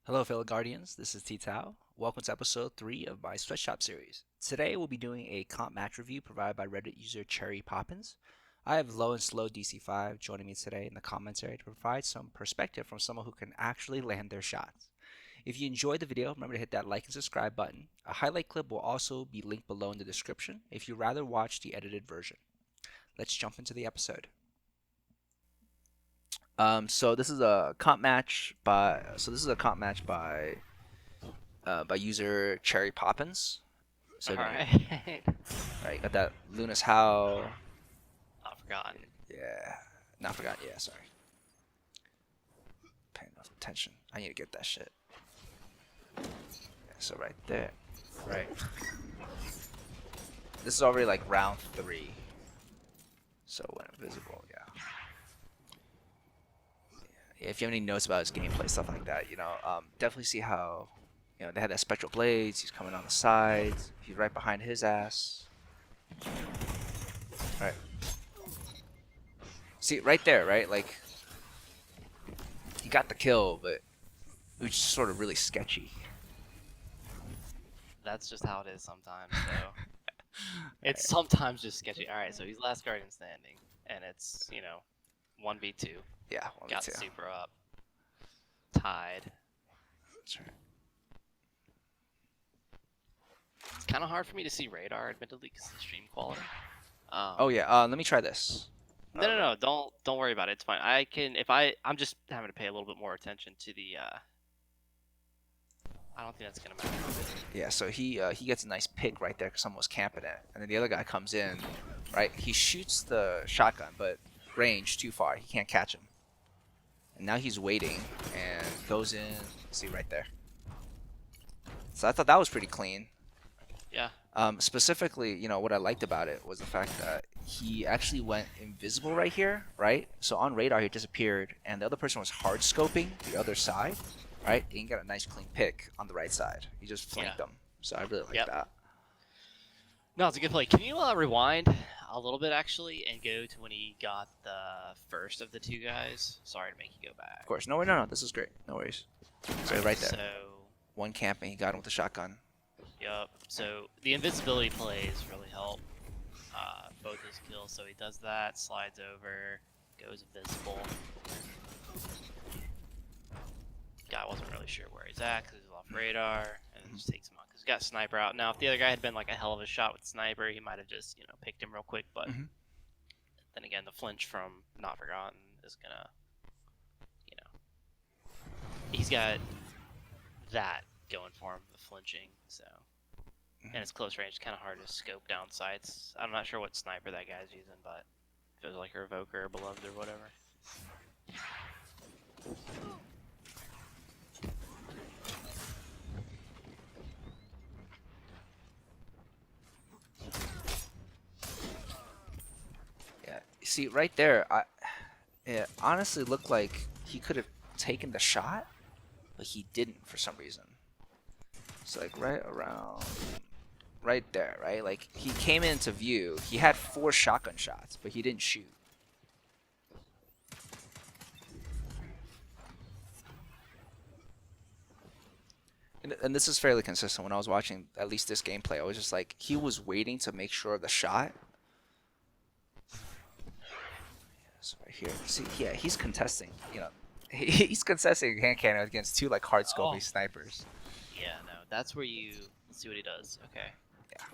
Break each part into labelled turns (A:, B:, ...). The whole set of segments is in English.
A: Hello, fellow Guardians. This is ttaogaming. Welcome to episode 3 of my Sweatshop series. Today, we'll be doing a comp match review provided by Reddit user Cherry Poppins. I have Low and Slow DC5 joining me today in the commentary to provide some perspective from someone who can actually land their shots. If you enjoyed the video, remember to hit that like and subscribe button. A highlight clip will also be linked below in the description if you'd rather watch the edited version. Let's jump into the episode. So this is a comp match by user Cherry Poppins. So
B: Alright.
A: right, got that Luna's How.
B: Not forgotten.
A: Yeah, not forgotten. Yeah, sorry. Paying enough attention. I need to get that shit. Yeah, so right there, right. This is already like round 3. So when invisible, yeah. If you have any notes about his gameplay, stuff like that, definitely see how, they had that spectral blades. He's coming on the sides. He's right behind his ass. All right. See, right there, right? Like, he got the kill, but it was just sort of really sketchy.
B: That's just how it is sometimes, so. It's sometimes just sketchy. Alright, so he's last Guardian standing, and it's, 1v2.
A: Yeah,
B: Got the super up. Tied.
A: That's right.
B: It's kind of hard for me to see radar, admittedly, because of the stream quality.
A: Oh yeah. Let me try this.
B: No. Don't worry about it. It's fine. I'm just having to pay a little bit more attention to the. I don't think that's gonna matter.
A: Yeah. So he gets a nice pick right there because someone was camping it, and then the other guy comes in, right? He shoots the shotgun, but range too far. He can't catch him. And now he's waiting and goes in. See right there. So I thought that was pretty clean.
B: Yeah.
A: Specifically, what I liked about it was the fact that he actually went invisible right here, right? So on radar, he disappeared, and the other person was hard scoping the other side, right? And he got a nice clean pick on the right side. He just flanked them. So I really like that.
B: No, it's a good play. Can you rewind a little bit, actually, and go to when he got the first of the two guys? Sorry to make you go back.
A: Of course. No. This is great. No worries. So right there.
B: So
A: one camping. He got him with the shotgun.
B: Yup. So the invisibility plays really help both his kills. So he does that, slides over, goes invisible. Guy wasn't really sure where he's at because he's off radar, and then just takes him out because he's got sniper out. Now, if the other guy had been like a hell of a shot with sniper, he might have just picked him real quick. But then again, the flinch from Not Forgotten is gonna, he's got that going for him, the flinching. So. And it's close range. It's kind of hard to scope down sights. I'm not sure what sniper that guy's using, but if it was like a Revoker or Beloved or whatever.
A: Yeah. See, right there, it honestly looked like he could have taken the shot, but he didn't for some reason. So like right around. Right there, right? Like, he came into view. He had 4 shotgun shots, but he didn't shoot. And this is fairly consistent. When I was watching at least this gameplay, I was just like, he was waiting to make sure of the shot. So right here, see, yeah, he's contesting. He's contesting hand cannon against 2 like hard scoping snipers.
B: Yeah, no, that's where you. Let's see what he does. Okay.
A: Yeah.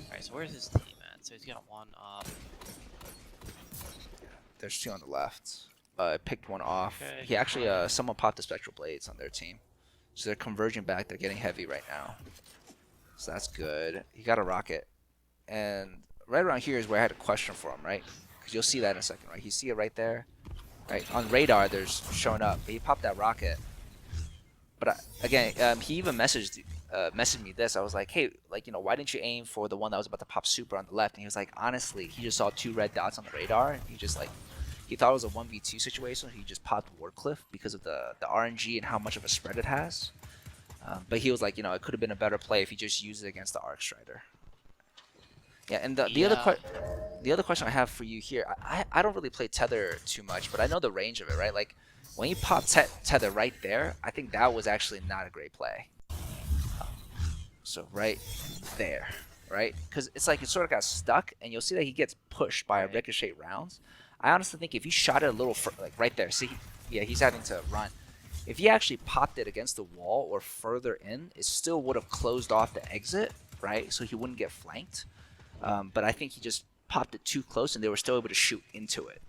B: Alright, so where's his team at? So he's got 1 up.
A: There's 2 on the left. I picked 1 off.
B: Okay.
A: He actually, someone popped the spectral blades on their team. So they're converging back. They're getting heavy right now. So that's good. He got a rocket. And right around here is where I had a question for him, right? Because you'll see that in a second, right? You see it right there? Right? On radar, there's showing up. But he popped that rocket. But again, he even messaged me this. I was like, hey, why didn't you aim for the one that was about to pop super on the left? And he was like, honestly, he just saw 2 red dots on the radar, and he just he thought it was a 1v2 situation. He just popped Warcliff because of the RNG and how much of a spread it has. But he was like, it could have been a better play if he just used it against the Arc Strider. Yeah, and the other question I have for you here, I don't really play Tether too much, but I know the range of it, right? Like, When he popped tether right there, I think that was actually not a great play. So right there, right? Because it's like it sort of got stuck, and you'll see that he gets pushed by a
B: Right.
A: ricochet rounds. I honestly think if you shot it a little like right there, see, yeah, he's having to run. If he actually popped it against the wall or further in, it still would have closed off the exit, right? So he wouldn't get flanked. But I think he just popped it too close, and they were still able to shoot into it.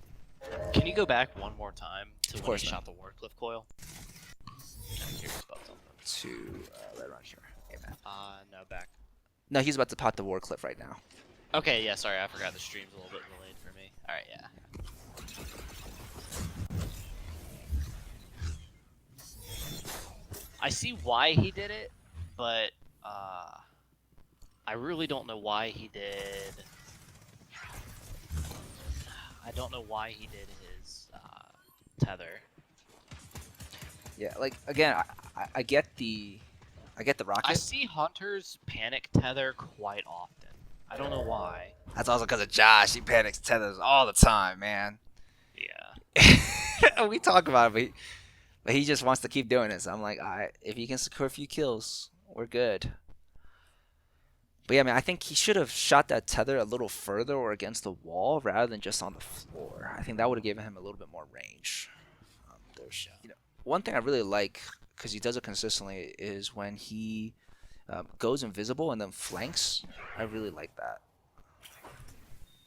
B: Can you go back one more time to
A: Of
B: when
A: course,
B: he
A: man.
B: shot the Warcliffe coil? I'm curious about something.
A: To right around here. Hey, man.
B: No, back.
A: No, he's about to pop the Warcliffe right now.
B: Okay, yeah, sorry, I forgot the stream's a little bit delayed for me. Alright, yeah. I see why he did it, but I really don't know why he did. I don't know why he did his tether.
A: Yeah, like again, I get the rocket.
B: I see hunters panic tether quite often. I don't know why.
A: That's also because of Josh. He panics tethers all the time, man.
B: Yeah.
A: We talk about it, but he just wants to keep doing this. I'm like, all right, if he can secure a few kills, we're good. But yeah, man, I think he should have shot that tether a little further or against the wall rather than just on the floor. I think that would have given him a little bit more range. There's, one thing I really like because he does it consistently is when he goes invisible and then flanks. I really like that.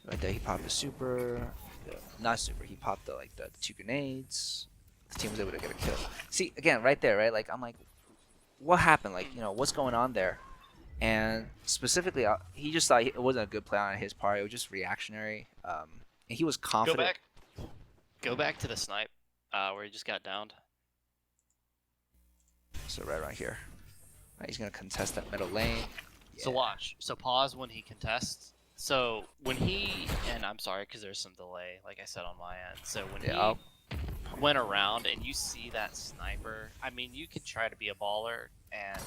A: Right there, he popped the super, not super. He popped the the 2 grenades. The team was able to get a kill. See, again, right there, right? Like I'm like, what happened? Like what's going on there? And specifically, he just thought it wasn't a good play on his part. It was just reactionary. And he was confident.
B: Go back to the snipe where he just got downed.
A: So right around here. Right, he's gonna contest that middle lane. Yeah.
B: So watch. So pause when he contests. So when he, and I'm sorry because there's some delay, like I said on my end. So when he went around and you see that sniper, I mean, you could try to be a baller and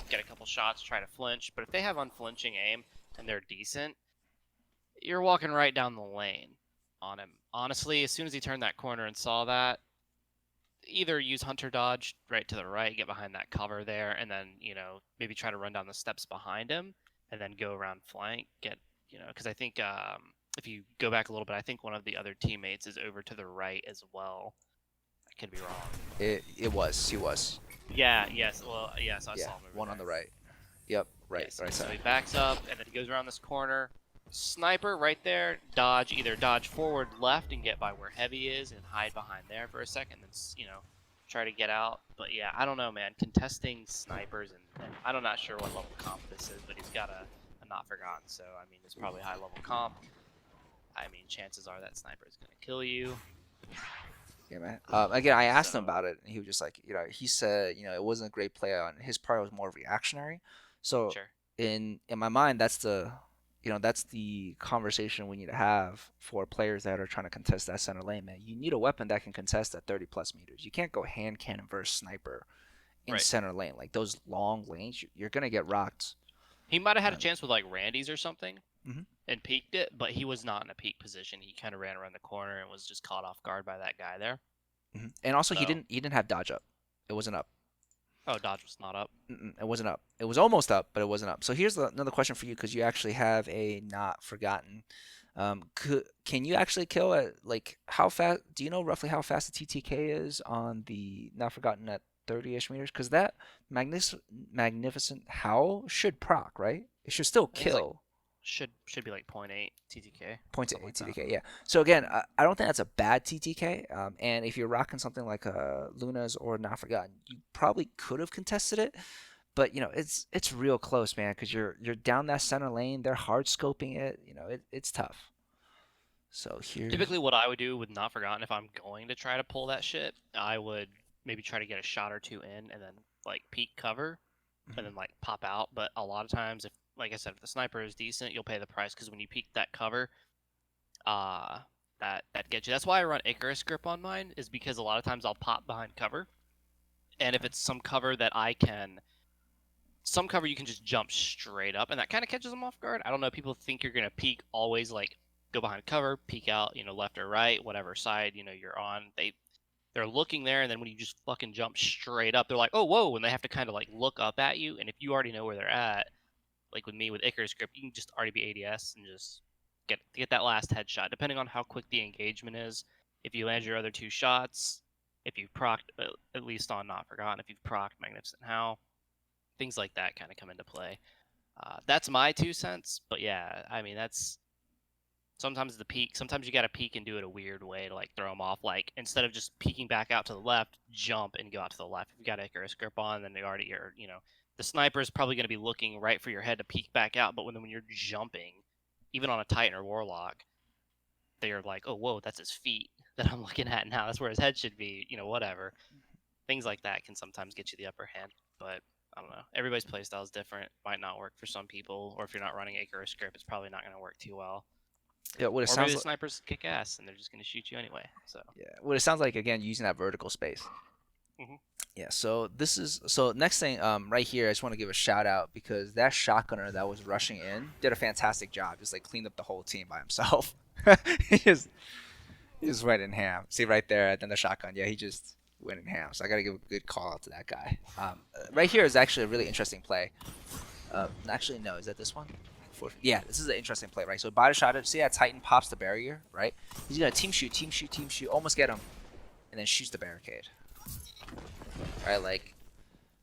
B: get a couple shots, try to flinch. But if they have unflinching aim and they're decent, you're walking right down the lane on him. Honestly, as soon as he turned that corner and saw that, either use hunter dodge right to the right, get behind that cover there, and then maybe try to run down the steps behind him, and then go around flank. Because I think if you go back a little bit, I think one of the other teammates is over to the right as well. I could be wrong.
A: He was.
B: Yeah. Yes. Well. Yes. I saw him.
A: One on the right. Yep. Right.
B: Yes,
A: right
B: so
A: side.
B: he backs up and then he goes around this corner. Sniper right there. Either dodge forward left and get by where heavy is and hide behind there for a second. Then try to get out. But yeah, I don't know, man. Contesting snipers and I'm not sure what level comp this is, but he's got a not forgotten. So I mean, it's probably high level comp. I mean, chances are that sniper is gonna kill you.
A: Yeah, man. Again, I asked him about it, and he was just like, he said, it wasn't a great play on his part. It was more reactionary. So
B: Sure.
A: in my mind, that's the conversation we need to have for players that are trying to contest that center lane, man. You need a weapon that can contest at 30 plus meters. You can't go hand cannon versus sniper in center lane. Like those long lanes, you're gonna get rocked.
B: He might have had a chance with like Randy's or something.
A: Mm-hmm.
B: And peeked it, but he was not in a peak position. He kind of ran around the corner and was just caught off guard by that guy there.
A: Mm-hmm. And also, he didn't have dodge up. It wasn't up.
B: Oh, dodge was not up.
A: It wasn't up. It was almost up, but it wasn't up. So here's another question for you, because you actually have a not forgotten. Can you actually kill at how fast? Do you know roughly how fast the TTK is on the not forgotten at 30-ish meters? Because that magnificent howl should proc, right? It should still kill.
B: Should be like 0.8 TTK.
A: 0.8 TTK, yeah. So again, I don't think that's a bad TTK. And if you're rocking something like Luna's or Not Forgotten, you probably could have contested it. But it's real close, man, because you're down that center lane. They're hard scoping it. It's tough. So here.
B: Typically, what I would do with Not Forgotten, if I'm going to try to pull that shit, I would maybe try to get a shot or two in, and then peek cover, and then pop out. But a lot of times, like I said, if the sniper is decent, you'll pay the price, because when you peek that cover, that gets you. That's why I run Icarus grip on mine, is because a lot of times I'll pop behind cover, and if it's some cover you can just jump straight up, and that kind of catches them off guard. I don't know. People think you're gonna peek always go behind cover, peek out, left or right, whatever side you're on. They they're looking there, and then when you just fucking jump straight up, they're like, oh, whoa, and they have to kind of like look up at you. And if you already know where they're at, like with me with Icarus Grip, you can just already be ADS and just get that last headshot, depending on how quick the engagement is. If you land your other 2 shots, if you've procced, at least on Not Forgotten, if you've procced Magnificent How, things like that kind of come into play. That's my 2 cents, but yeah, I mean, that's sometimes the peek. Sometimes you got to peek and do it a weird way to like throw them off. Like instead of just peeking back out to the left, jump and go out to the left. If you got Icarus Grip on, then they already are. The sniper is probably going to be looking right for your head to peek back out. But when you're jumping, even on a Titan or Warlock, they're like, oh whoa, that's his feet that I'm looking at now. That's where his head should be. Whatever. Things like that can sometimes get you the upper hand, but I don't know. Everybody's playstyle is different. Might not work for some people, or if you're not running Icarus Grip, it's probably not going to work too well.
A: Yeah, what it
B: Or
A: sounds
B: maybe the
A: like.
B: snipers kick ass and they're just going to shoot you anyway. So
A: Yeah, what it sounds like again using that vertical space. Yeah, so next thing right here I just want to give a shout out because that shotgunner that was rushing in did a fantastic job. Just like cleaned up the whole team by himself. he just he just went in ham. See right there, and then the shotgun. Yeah, he just went in ham. So I gotta give a good call out to that guy. Right here is actually a really interesting play. Actually, no, is that this one? Yeah, this is an interesting play, right? So body shot it. See that Titan pops the barrier, right? He's gonna team shoot, almost get him, and then shoots the barricade. Right, like.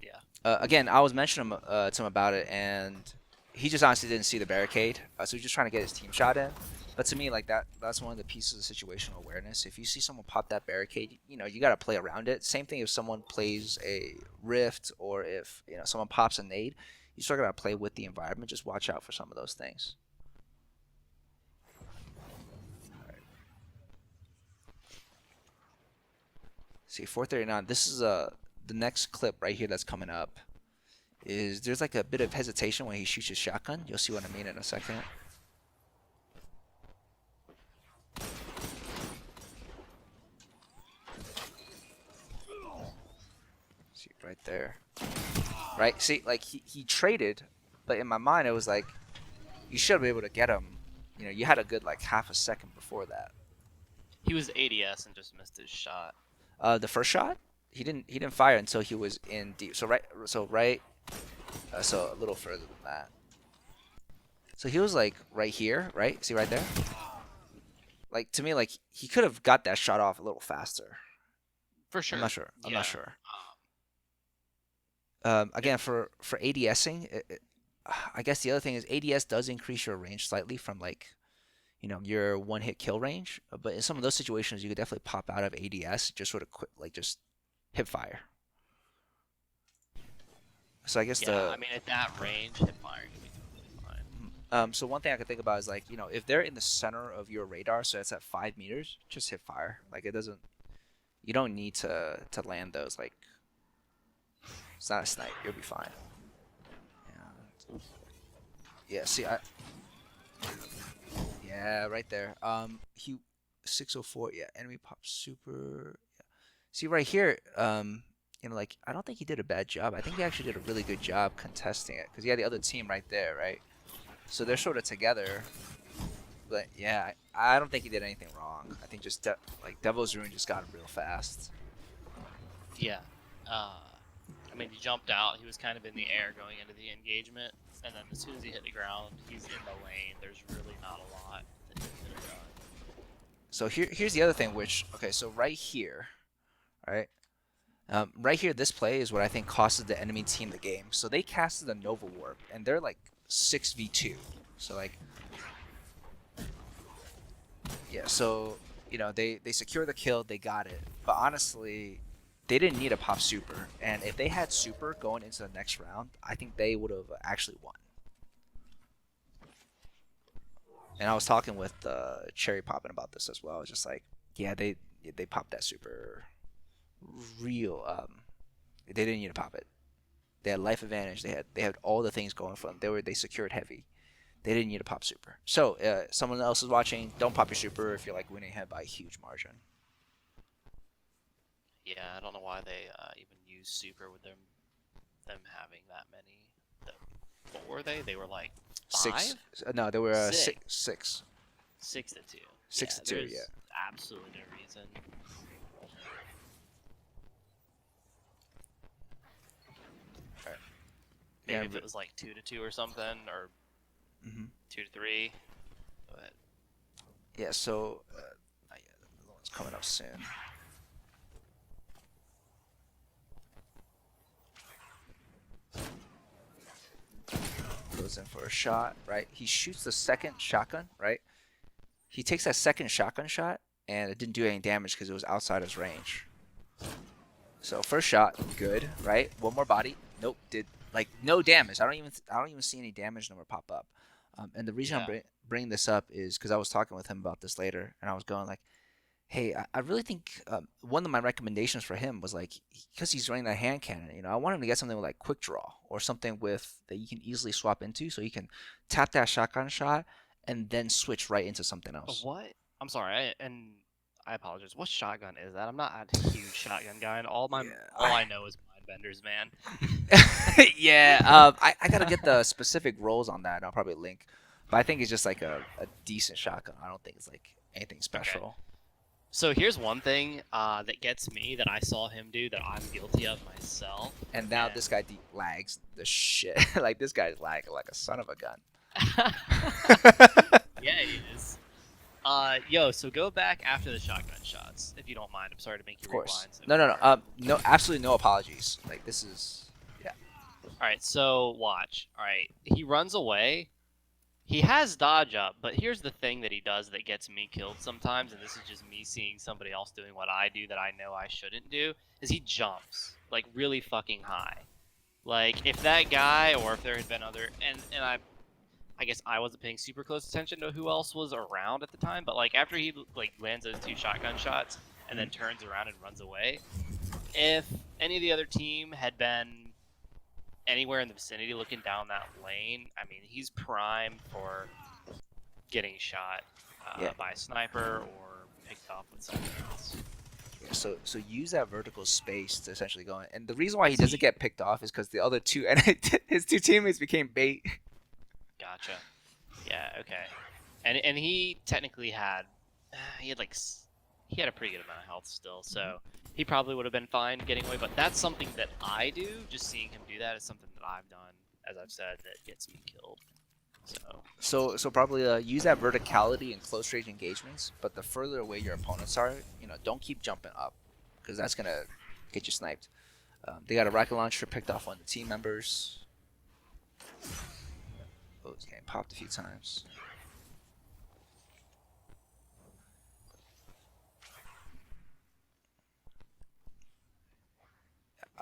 B: yeah,
A: Again, I was mentioning to him about it, and he just honestly didn't see the barricade, so he's just trying to get his team shot in. But to me, like that's one of the pieces of situational awareness. If you see someone pop that barricade, you got to play around it. Same thing if someone plays a rift or if someone pops a nade, you still got to play with the environment. Just watch out for some of those things. Right. See, 439. This is the next clip right here that's coming up. There's like a bit of hesitation when he shoots his shotgun. You'll see what I mean in a second. See right there. Right? See, like he traded, but in my mind it was like you should be able to get him. You had a good like half a second before that.
B: he was ADS and just missed his shot.
A: The first shot, he didn't fire until he was in deep. So a little further than that. So he was like right here, right? See right there? Like to me, like he could have got that shot off a little faster.
B: For sure.
A: I'm not sure. I'm
B: Yeah.
A: not sure. Again, for ADSing, I guess the other thing is ADS does increase your range slightly from like, your one-hit kill range. But in some of those situations, you could definitely pop out of ADS, just sort of quick, like just hip fire. So I guess
B: I mean, at that range, hip firing would be totally fine.
A: So one thing I could think about is like, if they're in the center of your radar, so it's at 5 meters, just hip fire. Like you don't need to land those. Like, it's not a snipe. You'll be fine. Yeah. See, yeah, right there. He 604. Yeah, enemy pop super. Yeah. See right here. Like I don't think he did a bad job. I think he actually did a really good job contesting it because he had the other team right there, right? So they're sort of together. But yeah, I don't think he did anything wrong. I think just Devil's Ruin just got him real fast.
B: Yeah. I mean, he jumped out. He was kind of in the air going into the engagement, and then as soon as he hit the ground, he's in the lane. There's really not a lot that he could have done.
A: So here's the other thing, so right here, right? Right here, this play is what I think costed the enemy team the game. So they casted a Nova Warp, and they're like 6v2. So like, yeah. So they secure the kill, they got it. But honestly, they didn't need a pop super, and if they had super going into the next round, I think they would have actually won. And I was talking with Cherry Poppin about this as well. It's just like, yeah, they popped that super real. They didn't need to pop it. They had life advantage. They had all the things going for them. They secured heavy. They didn't need to pop super. So someone else is watching. Don't pop your super if you're like winning ahead by a huge margin.
B: Yeah, I don't know why they even use super with them having that many. What were they? They were like 5?
A: 6. No, they were
B: 6.
A: 6.
B: 6 to 2.
A: 6 to 2. Yeah.
B: Absolutely no reason. Maybe if it was like 2-2 or something, or 2-3. But
A: yeah, so yeah, the one's coming up soon. Goes in for a shot, right? He shoots the second shotgun, right? He takes that second shotgun shot, and it didn't do any damage because it was outside his range. So first shot, good, right? One more body. Nope, did like no damage. I don't even see any damage number pop up. And the reason I'm bringing this up is because I was talking with him about this later, and I was going like, hey, I really think one of my recommendations for him was like, because he's running that hand cannon, you know, I want him to get something with like quick draw or something with that you can easily swap into, so you can tap that shotgun shot and then switch right into something else.
B: what? I'm sorry, I apologize. What shotgun is that? I'm not a huge shotgun guy, and all I know is mind benders, man.
A: Yeah, I gotta get the specific rolls on that. And I'll probably link, but I think it's just like a decent shotgun. I don't think it's like anything special.
B: Okay. So here's one thing that gets me that I saw him do that I'm guilty of myself.
A: And now this guy lags the shit. Like this guy's lagging like a son of a gun.
B: Yeah, he is. So go back after the shotgun shots, if you don't mind. I'm sorry to make you rewind.
A: Of course. No, absolutely no apologies. Like this is, yeah.
B: All right, so watch. All right, he runs away. He has dodge up, but here's the thing that he does that gets me killed sometimes, and this is just me seeing somebody else doing what I do that I know I shouldn't do, is he jumps, like, really fucking high. Like, if that guy, or if there had been other, and I guess I wasn't paying super close attention to who else was around at the time, but, like, after he, like, lands those 2 shotgun shots, and then turns around and runs away, if any of the other team had been anywhere in the vicinity looking down that lane, I mean, he's primed for getting shot by a sniper or picked off with something else.
A: Yeah, so use that vertical space to essentially go in. And the reason why he doesn't get picked off is because the other two, and his 2 teammates became bait.
B: Gotcha. Yeah, okay. And he technically had, he had a pretty good amount of health still, so he probably would have been fine getting away, but that's something that I do. Just seeing him do that is something that I've done, as I've said, that gets me killed.
A: So probably use that verticality in close range engagements, but the further away your opponents are, you know, don't keep jumping up, because that's gonna get you sniped. They got a rocket launcher picked off one of the team members. Oh, it's getting popped a few times.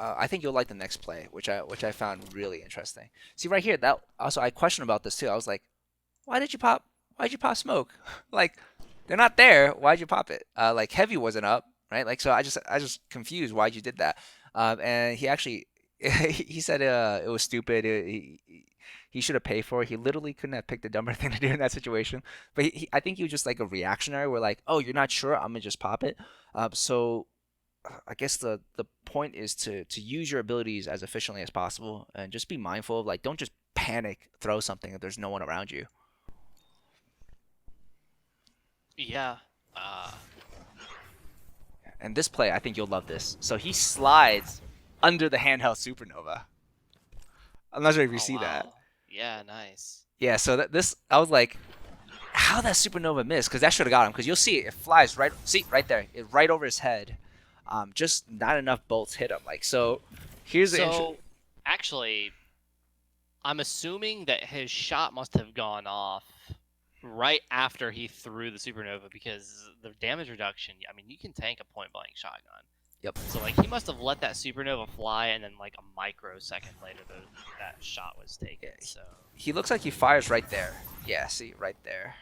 A: I think you'll like the next play, which I found really interesting. See right here, that also I questioned about this too. I was like, why'd you pop smoke? Like, they're not there. Why'd you pop it? Like heavy wasn't up, right? Like, so I just confused why'd you did that. And he actually he said it was stupid. He should have paid for it. He literally couldn't have picked a dumber thing to do in that situation. But I think he was just like a reactionary. Where like, oh, you're not sure? I'm gonna just pop it. So I guess the point is to use your abilities as efficiently as possible, and just be mindful of like, don't just panic throw something if there's no one around you.
B: Yeah.
A: And this play, I think you'll love this. So he slides under the handheld supernova. I'm not sure if you see that.
B: Yeah, nice.
A: Yeah, so I was like, how that supernova missed? Because that should have got him. Because you'll see it flies right. See right there, right over his head. Just not enough bolts hit him. Like, so here's the
B: actually, I'm assuming that his shot must have gone off right after he threw the supernova, because the damage reduction, I mean, you can tank a point blank shotgun.
A: Yep.
B: So like, he must have let that supernova fly, and then like a microsecond later that shot was taken.
A: Yeah,
B: so
A: he looks like he fires right there. Yeah, see right there.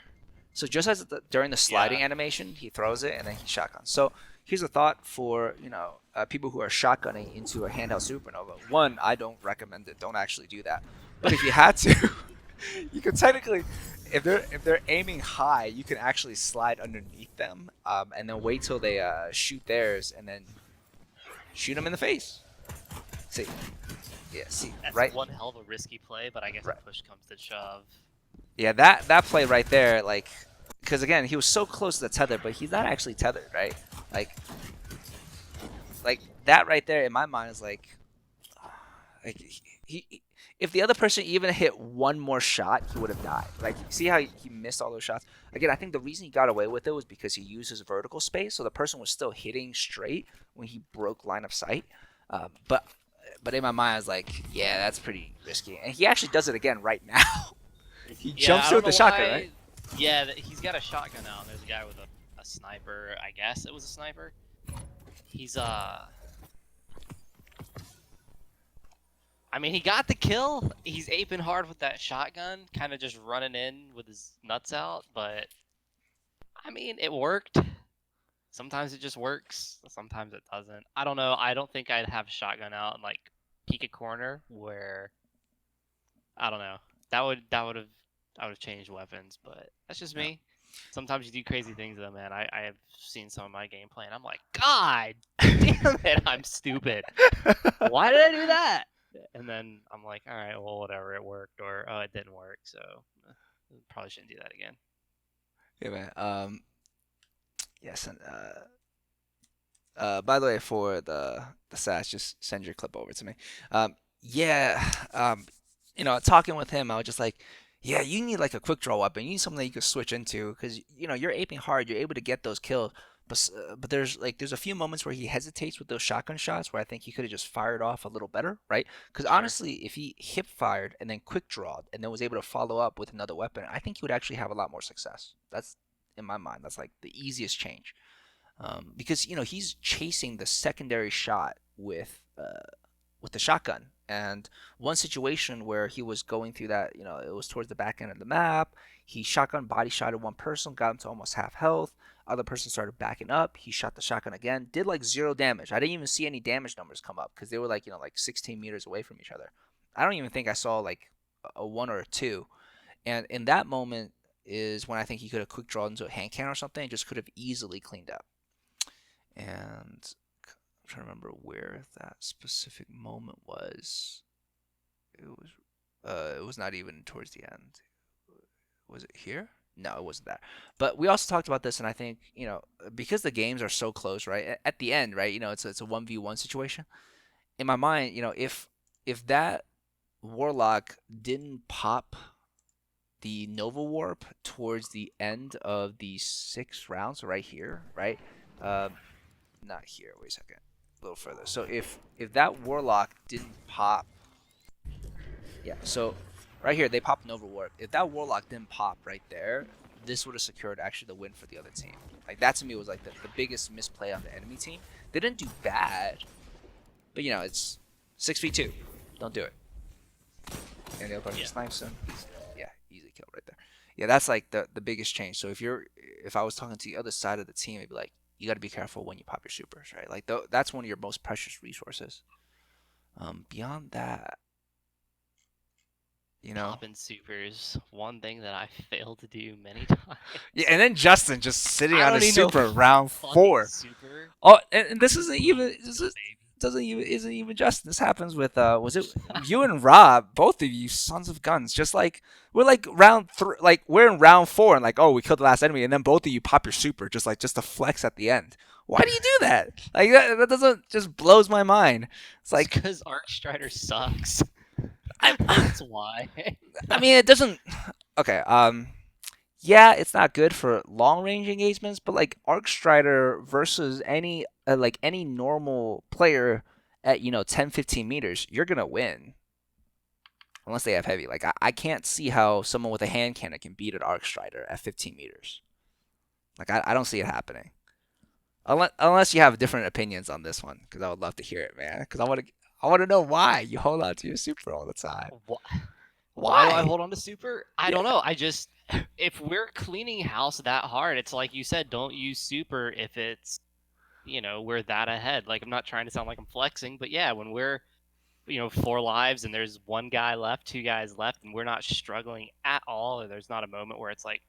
A: So just as during the sliding animation, he throws it and then he shotguns. So here's a thought for, you know, people who are shotgunning into a handheld supernova. One, I don't recommend it. Don't actually do that. But if you had to, you could technically, if they're aiming high, you can actually slide underneath them, and then wait till they shoot theirs, and then shoot them in the face. See, yeah, see,
B: that's
A: right.
B: one hell of a risky play, but I guess if push comes to shove.
A: Yeah, that play right there, like, because again, he was so close to the tether, but he's not actually tethered, right? Like that right there in my mind is like he if the other person even hit one more shot, he would have died. Like, see how he missed all those shots? Again, I think the reason he got away with it was because he used his vertical space, so the person was still hitting straight when he broke line of sight. But in my mind, I was like, yeah, that's pretty risky. And he actually does it again right now. He
B: Yeah,
A: jumps
B: I
A: through
B: don't
A: with the
B: know
A: shotgun, right?
B: why. Yeah, he's got a shotgun now, and there's a guy with a sniper. I guess it was a sniper. He's I mean, he got the kill. He's aping hard with that shotgun, kind of just running in with his nuts out. But I mean, it worked. Sometimes it just works. Sometimes it doesn't. I don't know. I don't think I'd have a shotgun out and like peek a corner where I don't know. That would have I would have changed weapons, but that's just
A: Yeah.
B: me. Sometimes you do crazy things though, man. I have seen some of my gameplay and I'm like, God damn it, I'm stupid. Why did I do that? And then I'm like, all right, well, whatever, it worked, or oh, it didn't work, so probably shouldn't do that again.
A: Yeah, man. Yes, and by the way, for the SAS, just send your clip over to me. Yeah, talking with him, I was just like, yeah, you need like a quick draw weapon. You need something that you can switch into because you're aping hard. You're able to get those kills, but there's a few moments where he hesitates with those shotgun shots where I think he could have just fired off a little better, right? Because
B: Sure.
A: honestly, if he hip fired and then quick drawed and then was able to follow up with another weapon, I think he would actually have a lot more success. That's in my mind. That's like the easiest change because he's chasing the secondary shot with the shotgun. And one situation where he was going through that, it was towards the back end of the map. He shotgun body shotted one person, got him to almost half health. Other person started backing up. He shot the shotgun again, did like zero damage. I didn't even see any damage numbers come up because they were like 16 meters away from each other. I don't even think I saw like a one or a two. And in that moment is when I think he could have quick drawn into a hand cannon or something and just could have easily cleaned up. And I'm trying to remember where that specific moment was. It was not even towards the end. Was it here? No, it wasn't that. But we also talked about this, and I think because the games are so close, right? At the end, right? It's a 1v1 situation. In my mind, if that warlock didn't pop the Nova Warp towards the end of the sixth round, so right here, right? Um, Not here. Wait a second. A little further. So if that warlock didn't pop, yeah. So right here they popped Nova Warp. If that warlock didn't pop right there, this would have secured actually the win for the other team. Like that to me was like the biggest misplay on the enemy team. They didn't do bad, but it's 6v2. Don't do it. And the other person
B: Yeah.
A: snipes him. Yeah, easy kill right there. Yeah, that's like the biggest change. So if I was talking to the other side of the team, it'd be like you got to be careful when you pop your supers, right? Like that's one of your most precious resources. Beyond that, you know.
B: Popping supers, one thing that I failed to do many times.
A: Yeah, and then Justin just sitting
B: I
A: on
B: don't
A: his
B: need no
A: super round
B: fucking
A: 4.
B: super.
A: Oh, and this isn't even this is,
B: Baby.
A: doesn't even isn't even Justin. This happens with was it you and Rob? Both of you sons of guns. Just like we're like round 3, like we're in round 4, and like oh we killed the last enemy, and then both of you pop your super just to flex at the end. Why do you do that? Like that doesn't just blows my mind. It's
B: It's
A: like
B: because Arcstrider sucks.
A: I
B: That's why.
A: I mean it doesn't. Okay. Yeah, it's not good for long range engagements, but like Arc Strider versus any normal player at 10 15 meters, you're gonna win unless they have heavy. Like I can't see how someone with a hand cannon can beat an Arc Strider at 15 meters. Like I don't see it happening unless you have different opinions on this one, because I would love to hear it, man. Because I want to know why you hold on to your super all the time.
B: Why do I
A: Why?
B: hold on to super? I
A: Yeah,
B: don't know. I just if we're cleaning house that hard, it's like you said, don't use super if it's we're that ahead. Like I'm not trying to sound like I'm flexing, but yeah, when we're 4 lives and there's one guy left, 2 guys left, and we're not struggling at all, or there's not a moment where it's like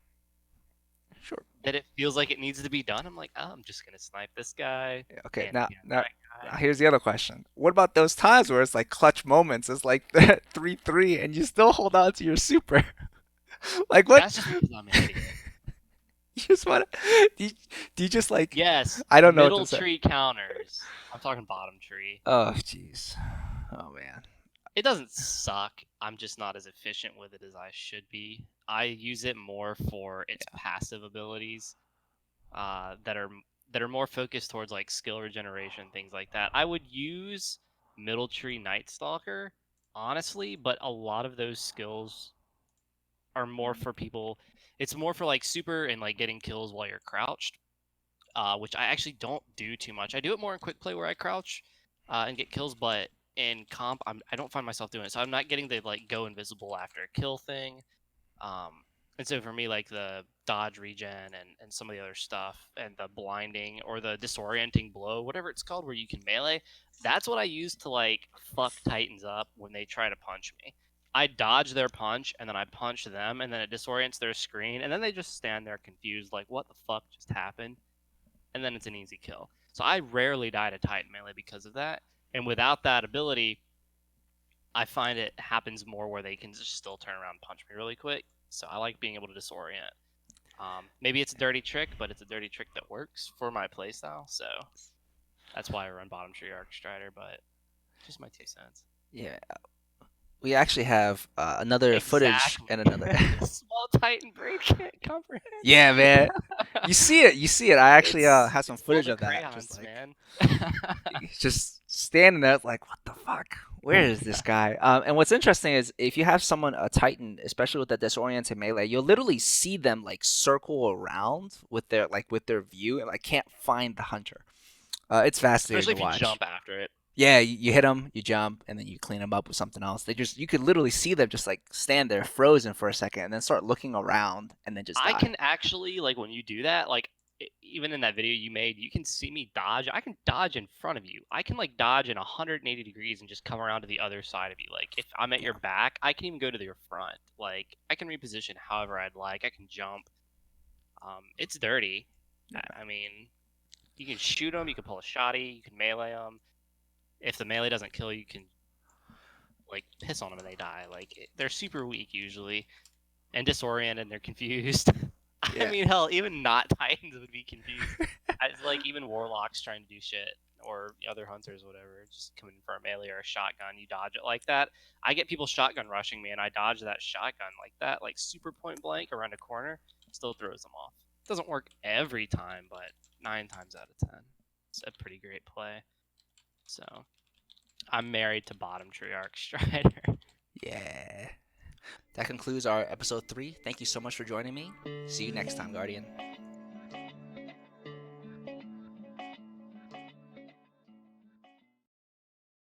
A: sure.
B: that it feels like it needs to be done. I'm like, oh, I'm just gonna snipe this guy,
A: Yeah, okay,
B: hand
A: now
B: cannon
A: now
B: that guy.
A: here's the other question. What about those times where it's like clutch moments? It's like 3-3 and you still hold on to your super. Like what?
B: That's just because I'm an idiot.
A: You just want to do you just like
B: Yes,
A: I don't know what to
B: middle
A: say.
B: tree counters. I'm talking bottom tree.
A: Oh jeez. Oh man.
B: It doesn't suck. I'm just not as efficient with it as I should be. I use it more for its passive abilities, that are more focused towards like skill regeneration, things like that. I would use Middle Tree Night Stalker, honestly, but a lot of those skills are more for people. It's more for like super and like getting kills while you're crouched, which I actually don't do too much. I do it more in quick play where I crouch and get kills, but in comp, I don't find myself doing it. So I'm not getting the like go invisible after a kill thing. Um, and so for me, like the dodge regen and some of the other stuff and the blinding or the disorienting blow, whatever it's called, where you can melee, that's what I use to like fuck Titans up when they try to punch me. I dodge their punch and then I punch them and then it disorients their screen and then they just stand there confused like what the fuck just happened, and then it's an easy kill. So I rarely die to Titan melee because of that. And without that ability, I find it happens more where they can just still turn around and punch me really quick. So I like being able to disorient. Maybe it's a dirty trick, but it's a dirty trick that works for my playstyle. So that's why I run bottom tree arc strider. But just my 2 cents.
A: Yeah, we actually have another footage
B: Exactly.
A: and another.
B: Small Titan brain can't comprehend.
A: Yeah, man. You see it. You see it. I actually have some
B: It's full
A: footage
B: of
A: of that. Just
B: crayons,
A: like
B: man.
A: he's just standing there, like, what the fuck? Where is this guy? And what's interesting is if you have someone a Titan, especially with the disoriented melee, you'll literally see them like circle around with their view and like can't find the hunter. It's fascinating
B: Especially
A: to
B: if you
A: watch.
B: jump after it.
A: Yeah, you hit them, you jump, and then you clean them up with something else. You could literally see them just like stand there frozen for a second and then start looking around and then just
B: I
A: die.
B: can actually, like, when you do that, like, even in that video you made, you can see me dodge. I can dodge in front of you. I can, like, dodge in 180 degrees and just come around to the other side of you. Like, if I'm at
A: Yeah.
B: your back, I can even go to your front. Like, I can reposition however I'd like. I can jump. It's dirty. I mean, you can shoot them, you can pull a shotty, you can melee them. If the melee doesn't kill, you can, like, piss on them and they die. Like, they're super weak usually and disoriented and they're confused. I
A: Yeah.
B: mean, hell, even not Titans would be confused. It's like even Warlocks trying to do shit, or other hunters, whatever, just coming for a melee or a shotgun, you dodge it like that. I get people shotgun rushing me, and I dodge that shotgun like that, like super point blank around a corner, still throws them off. Doesn't work every time, but 9 times out of 10, it's a pretty great play. So I'm married to bottom tree arc strider.
A: Yeah. That concludes our episode 3. Thank you so much for joining me. See you next time, Guardian.